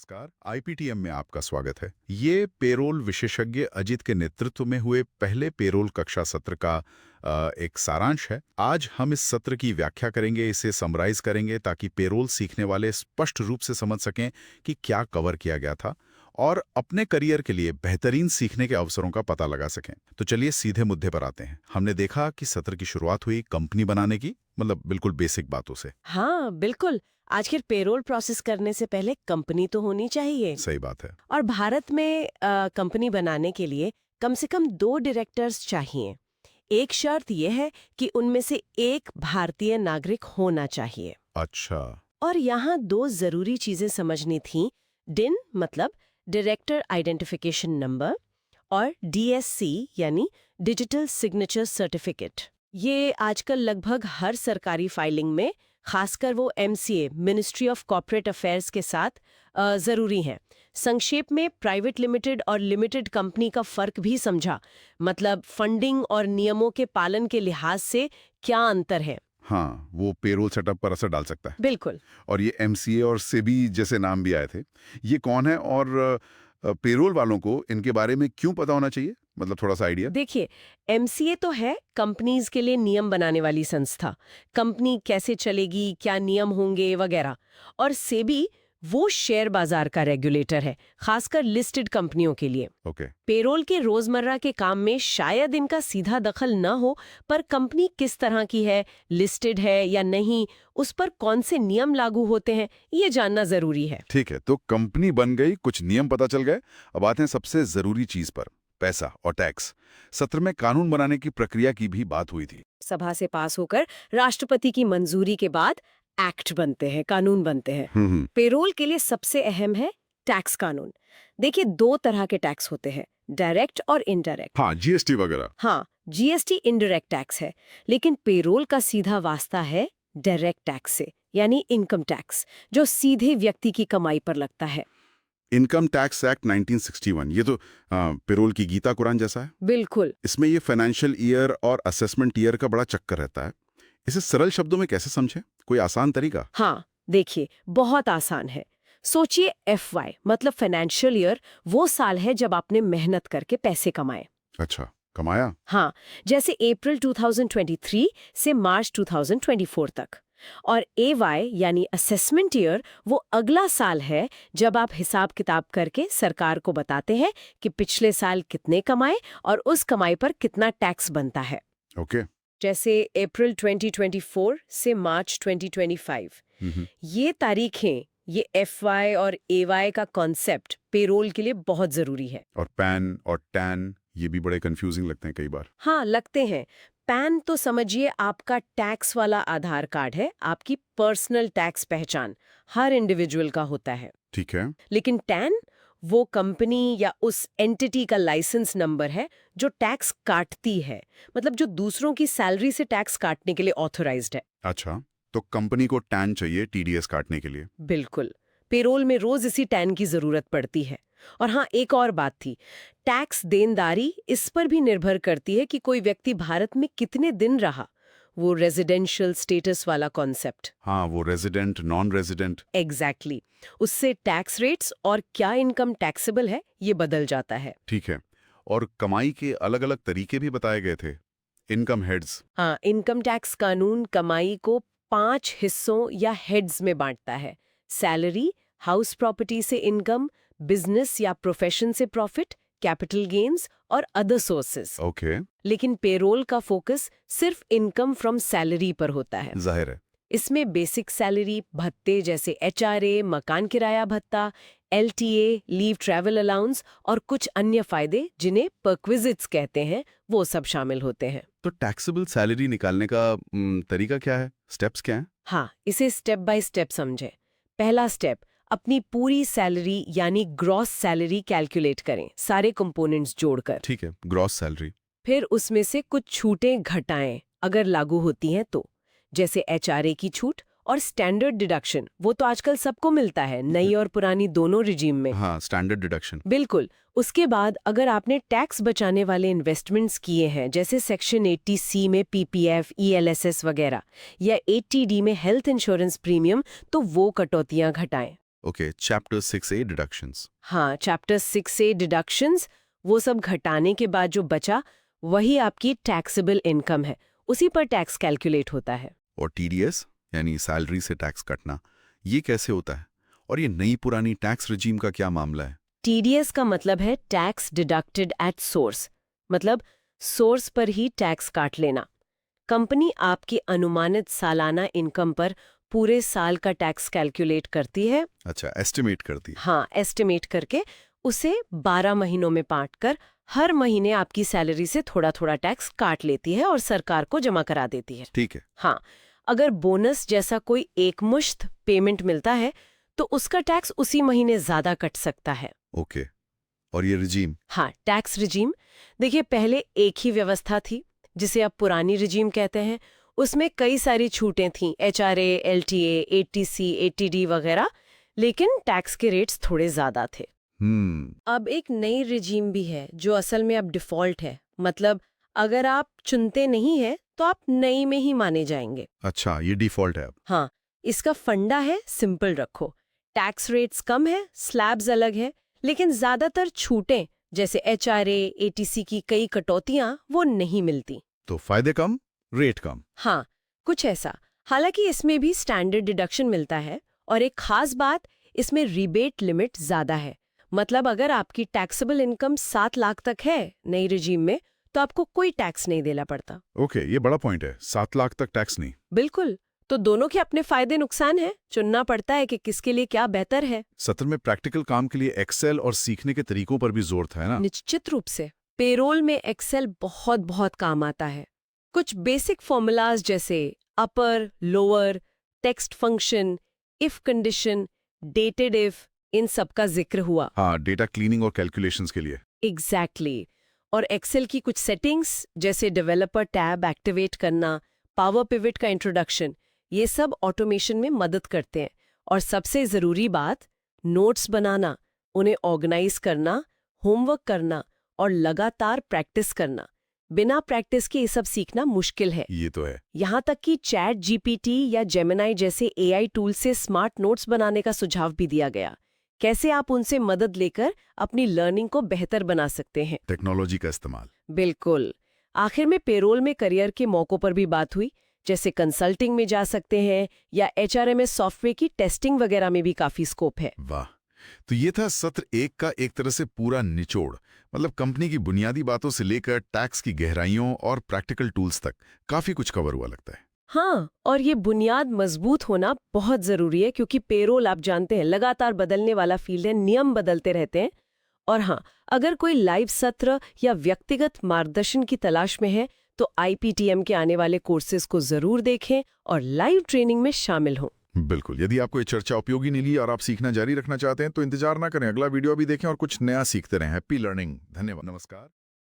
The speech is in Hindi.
नमस्कार, आईपीटीएम में आपका स्वागत है। ये पेरोल विशेषज्ञ अजित के नेतृत्व में हुए पहले पेरोल कक्षा सत्र का एक सारांश है। आज हम इस सत्र की व्याख्या करेंगे, इसे समराइज करेंगे ताकि पेरोल सीखने वाले स्पष्ट रूप से समझ सकें कि क्या कवर किया गया था और अपने करियर के लिए बेहतरीन सीखने के अवसरों का पता लगा सकें। तो चलिए सीधे मुद्दे पर आते हैं। हमने देखा कि सत्र की शुरुआत हुई कंपनी बनाने की, मतलब बिल्कुल बेसिक बातों से। हाँ बिल्कुल। आखिर पेरोल प्रोसेस करने से पहले कंपनी तो होनी चाहिए। सही बात है। और भारत में कंपनी बनाने के लिए कम से कम 2 डायरेक्टर्स चाहिए। एक शर्त यह है कि उनमें से एक भारतीय नागरिक होना चाहिए। अच्छा। और यहाँ 2 जरूरी चीजें समझनी थी। डिन मतलब डायरेक्टर आइडेंटिफिकेशन नंबर और डीएससी यानी डिजिटल सिग्नेचर सर्टिफिकेट। ये आजकल लगभग हर सरकारी फाइलिंग में, खासकर वो MCA ministry of corporate affairs के साथ जरूरी है। संक्षेप में प्राइवेट लिमिटेड और लिमिटेड कंपनी का फर्क भी समझा, मतलब फंडिंग और नियमों के पालन के लिहाज से क्या अंतर है। हाँ, वो पेरोल सेटअप पर असर डाल सकता है। बिल्कुल। और ये एमसीए और सेबी जैसे नाम भी आए थे, ये कौन है और पेरोल वालों को इनके बारे में क्यों पता होना चाहिए? मतलब थोड़ा सा आइडिया। देखिए, एमसीए तो है कंपनीज के लिए नियम बनाने वाली संस्था, कंपनी कैसे चलेगी, क्या नियम होंगे वगैरह। और सेबी वो शेयर बाजार का रेगुलेटर है, खासकर लिस्टेड कंपनियों के लिए। ओके। पेरोल के रोजमर्रा के काम में शायद इनका सीधा दखल न हो, पर कंपनी किस तरह की है, लिस्टेड है या नहीं, उस पर कौन से नियम लागू होते हैं, ये जानना जरूरी है। ठीक है, तो कंपनी बन गई, कुछ नियम पता चल गए। अब आते हैं सबसे जरूरी चीज पर, पैसा और टैक्स। सत्र में कानून बनाने की प्रक्रिया की भी बात हुई थी। सभा से पास होकर राष्ट्रपति की मंजूरी के बाद एक्ट बनते हैं, कानून बनते हैं। पेरोल के लिए सबसे अहम है टैक्स कानून। देखिए, 2 तरह के टैक्स होते हैं, डायरेक्ट और इनडायरेक्ट। हाँ, जीएसटी वगैरह। हाँ, जीएसटी इनडायरेक्ट टैक्स है, लेकिन पेरोल का सीधा वास्ता है डायरेक्ट टैक्स से, यानी इनकम टैक्स, जो सीधे व्यक्ति की कमाई पर लगता है। इनकम टैक्स एक्ट 1961, ये तो पेरोल की गीता कुरान जैसा है। बिल्कुल। इसमें ये फाइनेंशियल ईयर और असेसमेंट ईयर का बड़ा चक्कर रहता है। इसे सरल शब्दों में कैसे समझें? कोई आसान तरीका? हाँ, देखिए, बहुत आसान है। सोचिए, FY मतलब फाइनेंशियल ईयर वो साल है जब आपने मेहनत करके पैसे कमाए। अच्छा, कमाया। हाँ, जैसे अप्रैल 2023 से मार्च 2024 तक। और AY यानी असेसमेंट ईयर वो अगला साल है जब आप हिसाब किताब करके सरकार को बताते हैं कि पिछले साल कितने कमाए और उस कमाई पर कितना टैक्स बनता है। ओके। जैसे अप्रैल 2024 से मार्च 2025। ये तारीखें, ये FY और AY का कॉन्सेप्ट पेरोल के लिए बहुत जरूरी है। और पैन और टैन ये भी बड़े कंफ्यूजिंग लगते हैं कई बार। हाँ, लगते हैं। पैन तो समझिए आपका टैक्स वाला आधार कार्ड है, आपकी पर्सनल टैक्स पहचान, हर इंडिविजुअल का होता है। ठीक है। लेकिन टैन वो कंपनी या उस एंटिटी का लाइसेंस नंबर है जो टैक्स काटती है, मतलब जो दूसरों की सैलरी से टैक्स काटने के लिए ऑथराइज्ड है। अच्छा, तो कंपनी को टैन चाहिए टीडीएस काटने के लिए। बिल्कुल। पेरोल में रोज इसी टैन की जरूरत पड़ती है। और हाँ, एक और बात थी, टैक्स देनदारी इस पर भी निर्भर करती है कि कोई व्यक्ति भारत में कितने दिन रहा, वो रेजिडेंशियल स्टेटस वाला कॉन्सेप्ट। हाँ, वो रेजिडेंट, नॉन रेजिडेंट। एग्जैक्टली। उससे टैक्स रेट्स और क्या इनकम टैक्सेबल है ये बदल जाता है। ठीक है। और कमाई के अलग अलग तरीके भी बताए गए थे। Income heads. हाँ, इनकम टैक्स कानून कमाई को 5 हिस्सों या हेड्स में बांटता है। सैलरी, हाउस प्रॉपर्टी से इनकम, बिजनेस या प्रोफेशन से प्रॉफिट, कैपिटल गेन्स और अदर सोर्सेस। ओके। लेकिन पेरोल का फोकस सिर्फ इनकम फ्रॉम सैलरी पर होता है। जाहिर है। इसमें बेसिक सैलरी, भत्ते जैसे HRA, मकान किराया भत्ता, LTA, लीव ट्रैवल अलाउंस और कुछ अन्य फायदे जिन्हें परक्विजिट्स कहते हैं, वो सब शामिल होते हैं। तो टैक्सेबल सैलरी निकालने का तरीका क्या है? स्टेप्स क्या हैं? हाँ, इसे स्टेप बाय स्टेप समझें। पहला स्टेप, अपनी पूरी सैलरी यानी ग्रॉस सैलरी कैलकुलेट करें, सारे कंपोनेंट्स जोड़कर। ठीक है, ग्रॉस सैलरी। फिर उसमें से कुछ छूटें घटाएं अगर लागू होती हैं तो, जैसे HRA की छूट और स्टैंडर्ड डिडक्शन, वो तो आजकल सबको मिलता है, नई और पुरानी दोनों रिजीम में। हाँ, स्टैंडर्ड डिडक्शन। बिल्कुल। उसके बाद अगर आपने टैक्स बचाने वाले इन्वेस्टमेंट्स किए हैं, जैसे सेक्शन 80C में PPF, ELSS वगैरह, या 80D में हेल्थ इंश्योरेंस प्रीमियम, तो वो कटौतियां घटाएं। Okay, chapter 6A deductions. हाँ, चैप्टर 6A डिडक्शंस, वो सब घटाने के बाद जो बचा वही आपकी टैक्सेबल इनकम है, उसी पर टैक्स कैलकुलेट होता है। और TDS यानी सैलरी से टैक्स कटना, ये कैसे होता है? और ये नई पुरानी टैक्स रिजीम का क्या मामला है? TDS का मतलब है टैक्स डिडक्टेड एट सोर्स, मतलब सोर्स पर ही टैक्स काट लेना। कंपनी आपकी अनुमानित सालाना इनकम पर पूरे साल का टैक्स कैलकुलेट करती है। अच्छा, एस्टिमेट करती है। हाँ, एस्टिमेट करके उसे 12 महीनों में बांटकर हर महीने आपकी सैलरी से थोड़ा थोड़ा टैक्स काट लेती है और सरकार को जमा करा देती है। ठीक है। हाँ, अगर बोनस जैसा कोई एकमुश्त पेमेंट मिलता है तो उसका टैक्स उसी महीने ज्यादा कट सकता है। ओके, और ये रिजीम? हाँ, टैक्स रिजीम, देखिए पहले एक ही व्यवस्था थी जिसे अब पुरानी रिजीम कहते हैं। उसमें कई सारी छूटें थीं, HRA, LTA, ATC, ATD वगैरह, लेकिन टैक्स के रेट्स थोड़े ज्यादा थे। अब एक नई रिजीम भी है जो असल में अब डिफॉल्ट है, मतलब अगर आप चुनते नहीं हैं तो आप नई में ही माने जाएंगे। अच्छा, ये डिफॉल्ट है अब। हाँ, इसका फंडा है सिंपल रखो, टैक्स रेट्स कम है, स्लैब्स अलग है, लेकिन ज्यादातर छूटें जैसे HRA, ATC की कई कटौतियां वो नहीं मिलती। तो फायदे कम, रेट कम। हाँ, कुछ ऐसा। हालांकि इसमें भी स्टैंडर्ड डिडक्शन मिलता है, और एक खास बात, इसमें रिबेट लिमिट ज्यादा है। मतलब अगर आपकी टैक्सेबल इनकम 7 लाख तक है नई रिजीम में, तो आपको कोई टैक्स नहीं देना पड़ता। ओके, ये बड़ा पॉइंट है, 7 लाख तक टैक्स नहीं। बिल्कुल, तो दोनों के अपने फायदे नुकसान हैं, चुनना पड़ता है कि किसके लिए क्या बेहतर है। सत्र में प्रैक्टिकल काम के लिए एक्सेल और सीखने के तरीकों पर भी जोर था, है ना? निश्चित रूप से पेरोल में एक्सेल बहुत बहुत काम आता है। कुछ बेसिक फॉर्मूलाज जैसे upper, lower, text function, if condition, dated if, इन सब का जिक्र हुआ। हाँ, डेटा क्लीनिंग और कैलकुलेशंस के लिए। एग्जैक्टली। और एक्सेल की कुछ सेटिंग्स जैसे डेवलपर टैब एक्टिवेट करना, पावर पिवट का इंट्रोडक्शन, ये सब ऑटोमेशन में मदद करते हैं। और सबसे ज़रूरी बात, नोट्स बनाना, उन्हें ऑर्गेनाइज करना, होमवर्क करना और लगातार प्रैक्टिस करना। बिना प्रैक्टिस के ये सब सीखना मुश्किल है। ये तो है। यहाँ तक कि चैट GPT या जेमिनाई जैसे AI टूल से स्मार्ट नोट्स बनाने का सुझाव भी दिया गया। कैसे आप उनसे मदद लेकर अपनी लर्निंग को बेहतर बना सकते हैं। टेक्नोलॉजी का इस्तेमाल। बिल्कुल। आखिर में पेरोल में करियर के मौकों पर भी बात हुई, जैसे कंसल्टिंग में जा सकते हैं या HRMS सॉफ्टवेयर की टेस्टिंग वगैरह में भी काफी स्कोप है। वाह, तो ये था सत्र 1 का एक तरह से पूरा निचोड़। मतलब कंपनी की बुनियादी बातों से लेकर टैक्स की गहराइयों और प्रैक्टिकल टूल्स तक काफी कुछ कवर हुआ लगता है। हाँ, और ये बुनियाद मजबूत होना बहुत जरूरी है, क्योंकि पेरोल आप जानते हैं लगातार बदलने वाला फील्ड है, नियम बदलते रहते हैं। और हाँ, अगर कोई लाइव सत्र या व्यक्तिगत मार्गदर्शन की तलाश में है तो IPTM के आने वाले कोर्सेज को जरूर देखें और लाइव ट्रेनिंग में शामिल हों। बिल्कुल, यदि आपको ये चर्चा उपयोगी मिली और आप सीखना जारी रखना चाहते हैं तो इंतजार ना करें, अगला वीडियो भी देखें और कुछ नया सीखते रहें। Happy learning. धन्यवाद, नमस्कार।